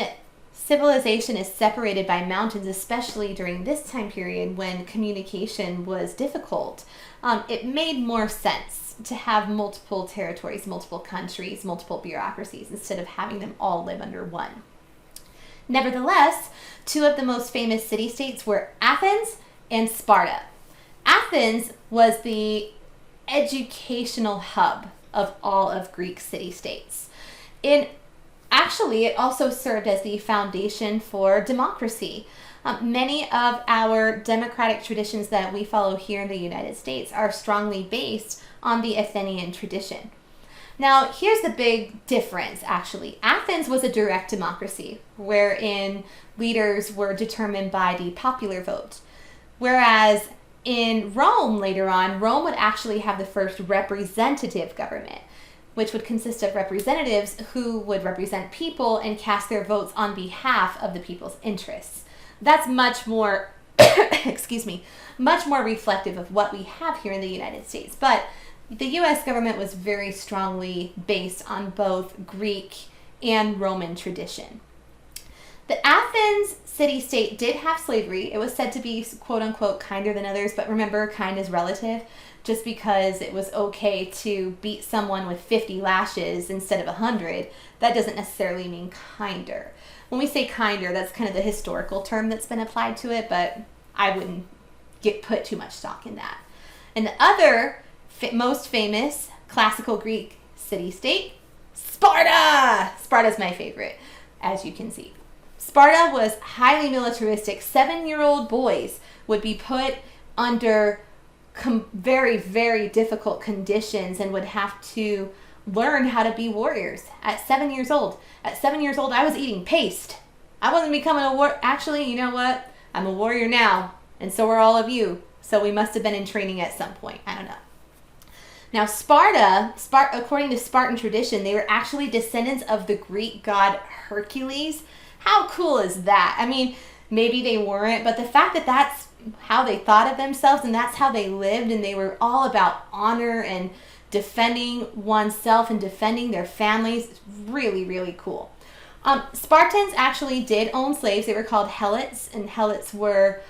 Speaker 1: civilization is separated by mountains, especially during this time period when communication was difficult, it made more sense to have multiple territories, multiple countries, multiple bureaucracies, instead of having them all live under one. Nevertheless, two of the most famous city-states were Athens and Sparta. Athens was the educational hub of all of Greek city-states. Actually, it also served as the foundation for democracy. Many of our democratic traditions that we follow here in the United States are strongly based on the Athenian tradition. Now, here's the big difference, actually. Athens was a direct democracy, wherein leaders were determined by the popular vote. Whereas in Rome, later on, Rome would actually have the first representative government, which would consist of representatives who would represent people and cast their votes on behalf of the people's interests. That's much more, much more reflective of what we have here in the United States. But the U.S. government was very strongly based on both Greek and Roman tradition. The Athens city-state did have slavery. It was said to be, quote-unquote, kinder than others, but remember, kind is relative. Just because it was okay to beat someone with 50 lashes instead of 100, that doesn't necessarily mean kinder. When we say kinder, that's kind of the historical term that's been applied to it, but I wouldn't put too much stock in that. And the other most famous classical Greek city-state, Sparta! Sparta's my favorite, as you can see. Sparta was highly militaristic. 7-year-old boys would be put under very, very difficult conditions and would have to learn how to be warriors at 7 years old. At 7 years old, I was eating paste. I wasn't becoming a war. Actually, you know what? I'm a warrior now, and so are all of you. So we must have been in training at some point. I don't know. Now, Sparta, according to Spartan tradition, they were actually descendants of the Greek god Hercules. How cool is that? I mean, maybe they weren't, but the fact that that's how they thought of themselves and that's how they lived, and they were all about honor and defending oneself and defending their families, is really, really cool. Spartans actually did own slaves. They were called helots, and helots were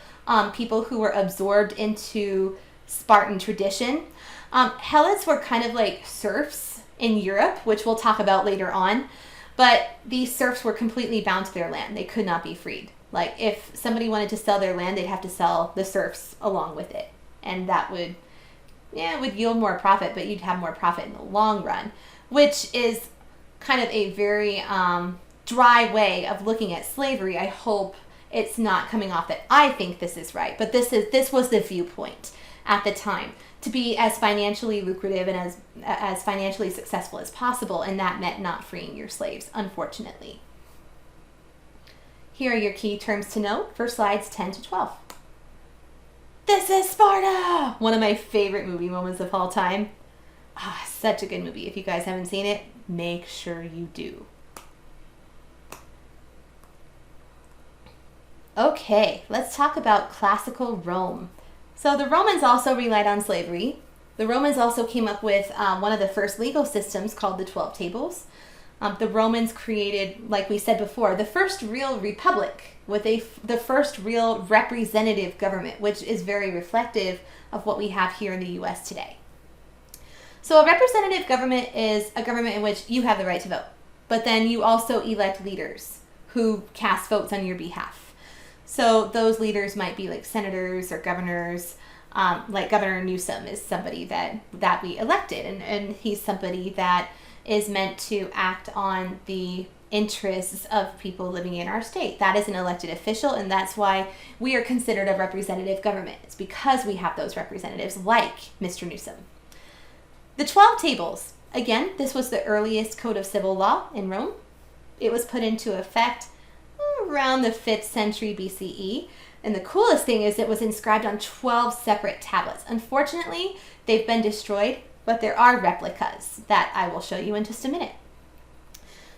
Speaker 1: people who were absorbed into Spartan tradition. Helots were kind of like serfs in Europe, which we'll talk about later on, but these serfs were completely bound to their land. They could not be freed. Like, if somebody wanted to sell their land, they'd have to sell the serfs along with it, and that would yield more profit, but you'd have more profit in the long run, which is kind of a very dry way of looking at slavery. I hope it's not coming off that I think this is right, but this was the viewpoint at the time, to be as financially lucrative and as financially successful as possible, and that meant not freeing your slaves, unfortunately. Here are your key terms to note for slides 10 to 12. This is Sparta! One of my favorite movie moments of all time. Such a good movie. If you guys haven't seen it, make sure you do. Okay, let's talk about classical Rome. So the Romans also relied on slavery. The Romans also came up with one of the first legal systems called the 12 Tables. The Romans created, like we said before, the first real republic with the first real representative government, which is very reflective of what we have here in the U.S. today. So a representative government is a government in which you have the right to vote, but then you also elect leaders who cast votes on your behalf. So those leaders might be like senators or governors. Like Governor Newsom is somebody that we elected, and he's somebody that is meant to act on the interests of people living in our state. That is an elected official, and that's why we are considered a representative government. It's because we have those representatives like Mr. Newsom. The 12 Tables. Again, this was the earliest code of civil law in Rome. It was put into effect around the 5th century BCE. And the coolest thing is it was inscribed on 12 separate tablets. Unfortunately, they've been destroyed, but there are replicas that I will show you in just a minute.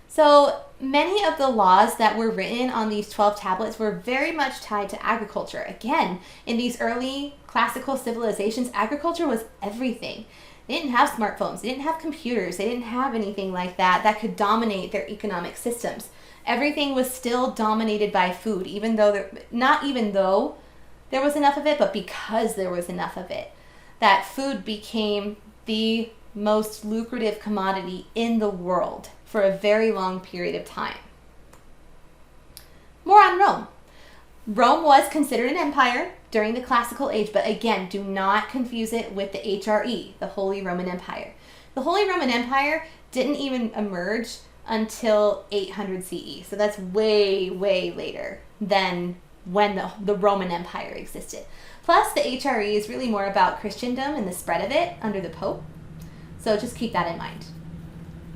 Speaker 1: So many of the laws that were written on these 12 tablets were very much tied to agriculture. Again, in these early classical civilizations, agriculture was everything. They didn't have smartphones, they didn't have computers, they didn't have anything like that could dominate their economic systems. Everything was still dominated by food, not even though there was enough of it, but because there was enough of it. That food became the most lucrative commodity in the world for a very long period of time. More on Rome. Rome was considered an empire during the classical age, but again, do not confuse it with the HRE, the Holy Roman Empire. The Holy Roman Empire didn't even emerge until 800 CE. So that's way, way later than when the Roman Empire existed. Plus, the HRE is really more about Christendom and the spread of it under the Pope. So just keep that in mind.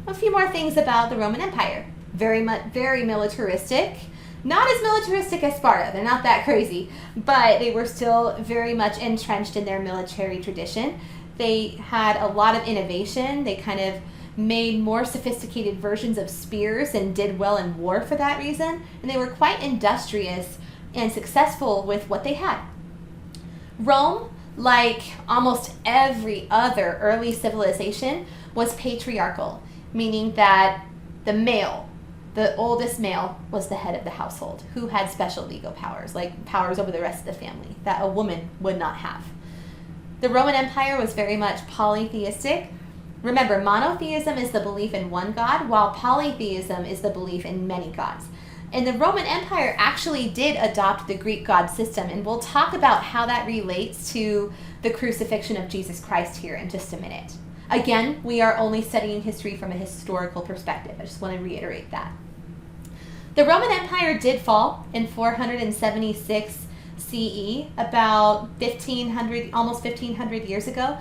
Speaker 1: A few more things about the Roman Empire. Very militaristic. Not as militaristic as Sparta. They're not that crazy. But they were still very much entrenched in their military tradition. They had a lot of innovation. They kind of made more sophisticated versions of spears and did well in war for that reason. And they were quite industrious and successful with what they had. Rome, like almost every other early civilization, was patriarchal, meaning that the oldest male, was the head of the household, who had special legal powers, like powers over the rest of the family, that a woman would not have. The Roman Empire was very much polytheistic. Remember, monotheism is the belief in one god, while polytheism is the belief in many gods. And the Roman Empire actually did adopt the Greek god system, and we'll talk about how that relates to the crucifixion of Jesus Christ here in just a minute. Again, we are only studying history from a historical perspective. I just want to reiterate that. The Roman Empire did fall in 476 CE, about 1500, almost 1500 years ago.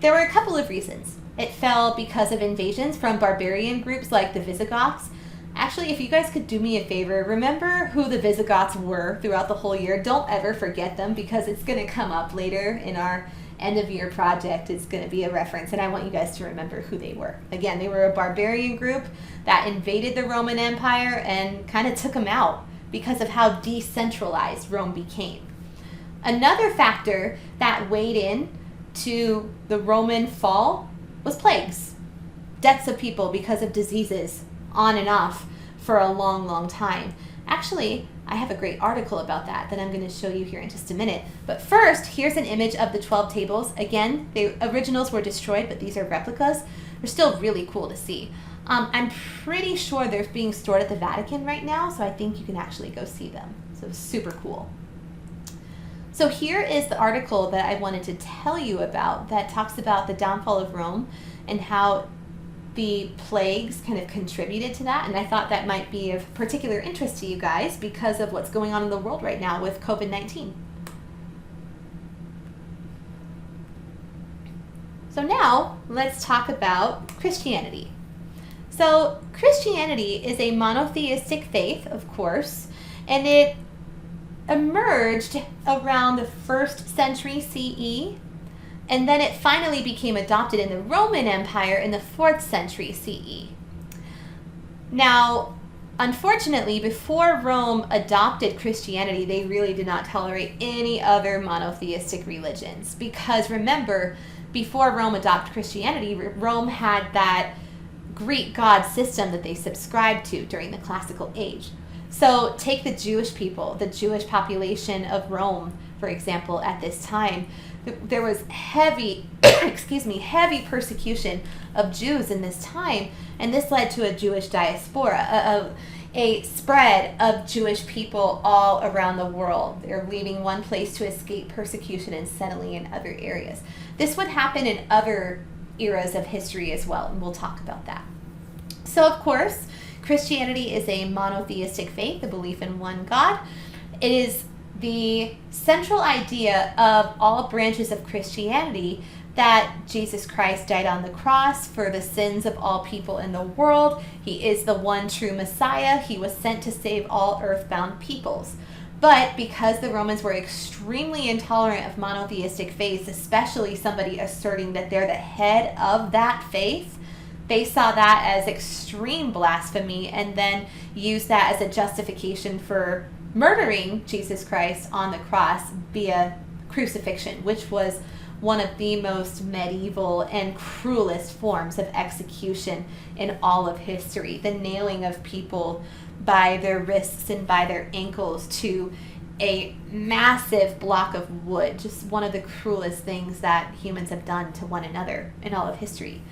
Speaker 1: There were a couple of reasons. It fell because of invasions from barbarian groups like the Visigoths. Actually, if you guys could do me a favor, remember who the Visigoths were throughout the whole year. Don't ever forget them, because it's going to come up later in our end of year project. It's going to be a reference, and I want you guys to remember who they were. Again, they were a barbarian group that invaded the Roman Empire and kind of took them out because of how decentralized Rome became. Another factor that weighed in to the Roman fall was plagues. Deaths of people because of diseases, on and off for a long, long time. Actually, I have a great article about that I'm going to show you here in just a minute. But first, here's an image of the 12 tables. Again, the originals were destroyed, but these are replicas. They're still really cool to see. I'm pretty sure they're being stored at the Vatican right now, so I think you can actually go see them. So super cool. So here is the article that I wanted to tell you about that talks about the downfall of Rome and how the plagues kind of contributed to that. And I thought that might be of particular interest to you guys because of what's going on in the world right now with COVID-19. So now let's talk about Christianity. So Christianity is a monotheistic faith, of course, and it emerged around the 1st century CE, and then it finally became adopted in the Roman Empire in the 4th century CE. Now, unfortunately, before Rome adopted Christianity, they really did not tolerate any other monotheistic religions, because remember, before Rome adopted Christianity, Rome had that Greek god system that they subscribed to during the classical age. So take the Jewish people, the Jewish population of Rome, for example, at this time. There was heavy, heavy persecution of Jews in this time, and this led to a Jewish diaspora, a spread of Jewish people all around the world. They're leaving one place to escape persecution and settling in other areas. This would happen in other eras of history as well, and we'll talk about that. So, of course, Christianity is a monotheistic faith, a belief in one God. It is the central idea of all branches of Christianity that Jesus Christ died on the cross for the sins of all people in the world. He is the one true Messiah. He was sent to save all earthbound peoples. But because the Romans were extremely intolerant of monotheistic faiths, especially somebody asserting that they're the head of that faith, they saw that as extreme blasphemy and then used that as a justification for murdering Jesus Christ on the cross via crucifixion, which was one of the most medieval and cruelest forms of execution in all of history. The nailing of people by their wrists and by their ankles to a massive block of wood, just one of the cruelest things that humans have done to one another in all of history.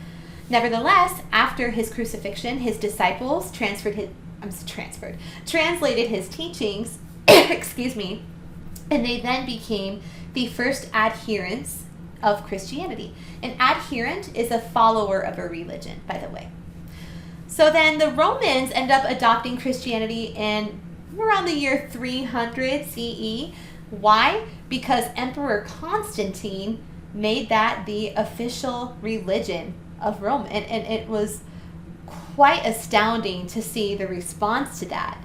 Speaker 1: Nevertheless, after his crucifixion, his disciples translated his teachings, and they then became the first adherents of Christianity. An adherent is a follower of a religion, by the way. So then the Romans end up adopting Christianity in around the year 300 CE. Why? Because Emperor Constantine made that the official religion of Rome. And it was quite astounding to see the response to that.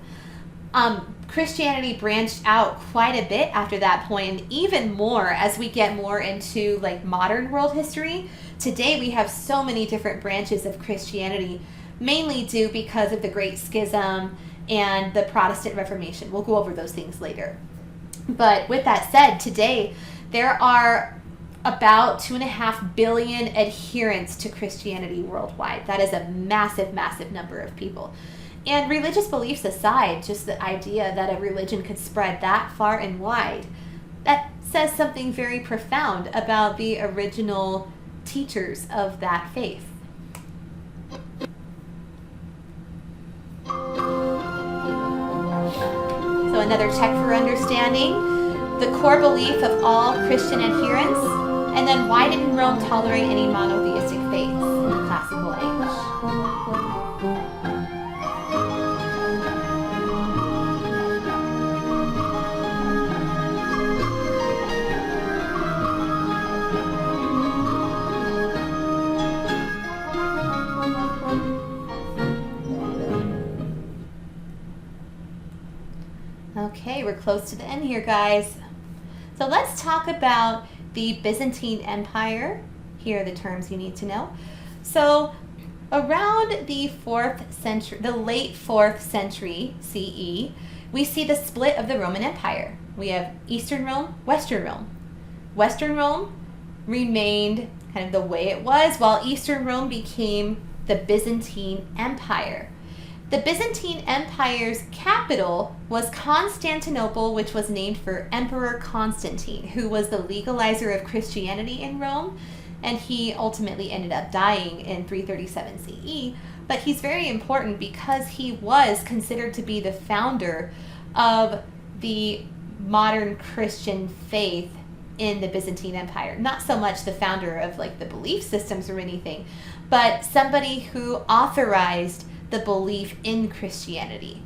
Speaker 1: Christianity branched out quite a bit after that point, and even more as we get more into like modern world history. Today we have so many different branches of Christianity, mainly due because of the Great Schism and the Protestant Reformation. We'll go over those things later. But with that said, today there are about 2.5 billion adherents to Christianity worldwide. That is a massive, massive number of people. And religious beliefs aside, just the idea that a religion could spread that far and wide, that says something very profound about the original teachers of that faith. So another check for understanding the core belief of all Christian adherents, and then why didn't Rome tolerate any monotheistic faiths in the classical age? Okay, we're close to the end here, guys. So let's talk about the Byzantine Empire. Here are the terms you need to know. So around the 4th century, the late 4th century CE, we see the split of the Roman Empire. We have Eastern Rome, Western Rome. Western Rome remained kind of the way it was, while Eastern Rome became the Byzantine Empire. The Byzantine Empire's capital was Constantinople, which was named for Emperor Constantine, who was the legalizer of Christianity in Rome, and he ultimately ended up dying in 337 CE. But he's very important because he was considered to be the founder of the modern Christian faith in the Byzantine Empire. Not so much the founder of like the belief systems or anything, but somebody who authorized the belief in Christianity.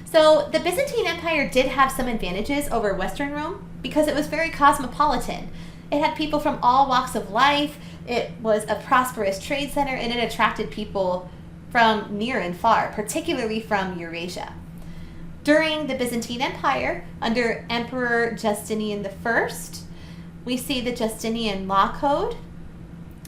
Speaker 1: So the Byzantine Empire did have some advantages over Western Rome because it was very cosmopolitan. It had people from all walks of life. It was a prosperous trade center, and it attracted people from near and far, particularly from Eurasia. During the Byzantine Empire, under Emperor Justinian I, we see the Justinian Law Code,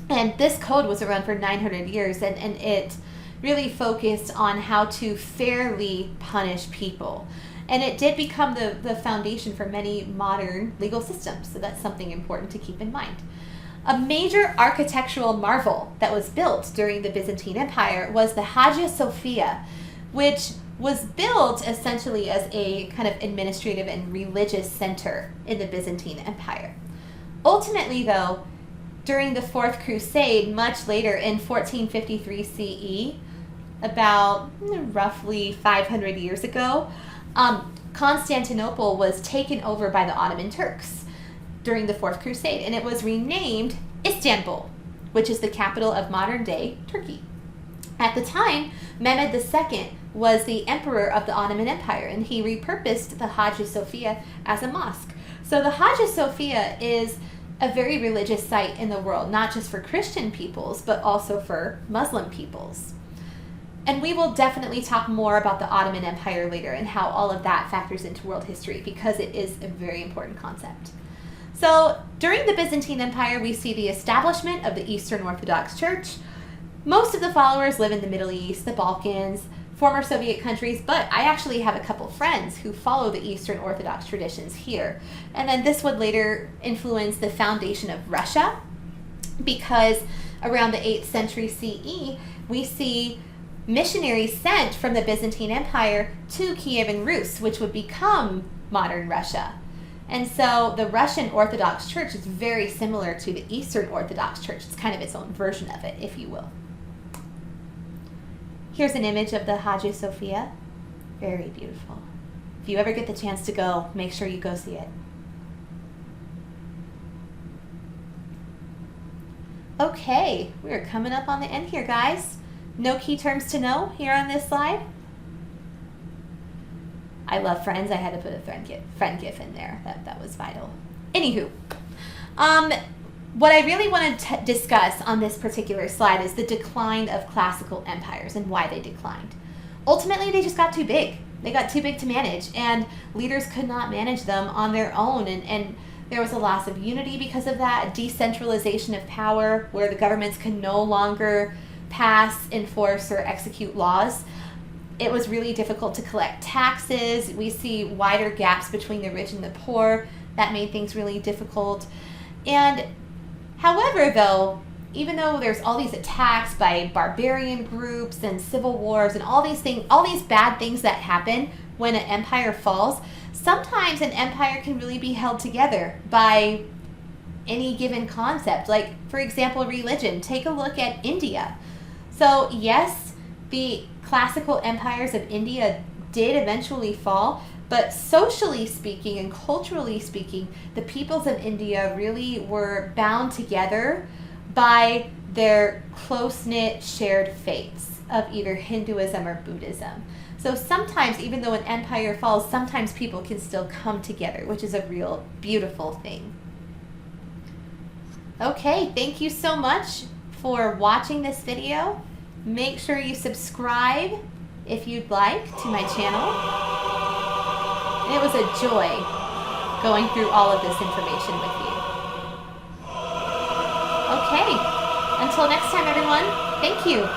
Speaker 1: and this code was around for 900 years, and it really focused on how to fairly punish people. And it did become the foundation for many modern legal systems, so that's something important to keep in mind. A major architectural marvel that was built during the Byzantine Empire was the Hagia Sophia, which was built essentially as a kind of administrative and religious center in the Byzantine Empire. Ultimately, though, during the Fourth Crusade, much later in 1453 CE, about roughly 500 years ago, Constantinople was taken over by the Ottoman Turks during the Fourth Crusade, and it was renamed Istanbul, which is the capital of modern-day Turkey. At the time, Mehmed II was the emperor of the Ottoman Empire, and he repurposed the Hagia Sophia as a mosque. So the Hagia Sophia is a very religious site in the world, not just for Christian peoples, but also for Muslim peoples. And we will definitely talk more about the Ottoman Empire later and how all of that factors into world history, because it is a very important concept. So during the Byzantine Empire, we see the establishment of the Eastern Orthodox Church. Most of the followers live in the Middle East, the Balkans, former Soviet countries, but I actually have a couple friends who follow the Eastern Orthodox traditions here. And then this would later influence the foundation of Russia, because around the 8th century CE, we see missionaries sent from the Byzantine Empire to Kiev and Rus, which would become modern Russia. And so the Russian Orthodox Church is very similar to the Eastern Orthodox Church. It's kind of its own version of it, if you will. Here's an image of the Hagia Sophia. Very beautiful. If you ever get the chance to go, make sure you go see it. Okay, we're coming up on the end here, guys. No key terms to know here on this slide. I love friends. I had to put a friend gif in there. That was vital. Anywho, what I really want to discuss on this particular slide is the decline of classical empires and why they declined. Ultimately, they just got too big. They got too big to manage, and leaders could not manage them on their own, and there was a loss of unity because of that, decentralization of power, where the governments could no longer pass, enforce, or execute laws. It was really difficult to collect taxes. We see wider gaps between the rich and the poor. That made things really difficult. And however, though, even though there's all these attacks by barbarian groups and civil wars and all these things, all these bad things that happen when an empire falls, sometimes an empire can really be held together by any given concept. Like, for example, religion. Take a look at India. So yes, the classical empires of India did eventually fall, but socially speaking and culturally speaking, the peoples of India really were bound together by their close-knit shared faiths of either Hinduism or Buddhism. So sometimes, even though an empire falls, sometimes people can still come together, which is a real beautiful thing. Okay, thank you so much for watching this video. Make sure you subscribe if you'd like to my channel. And it was a joy going through all of this information with you. Okay, until next time, everyone, thank you.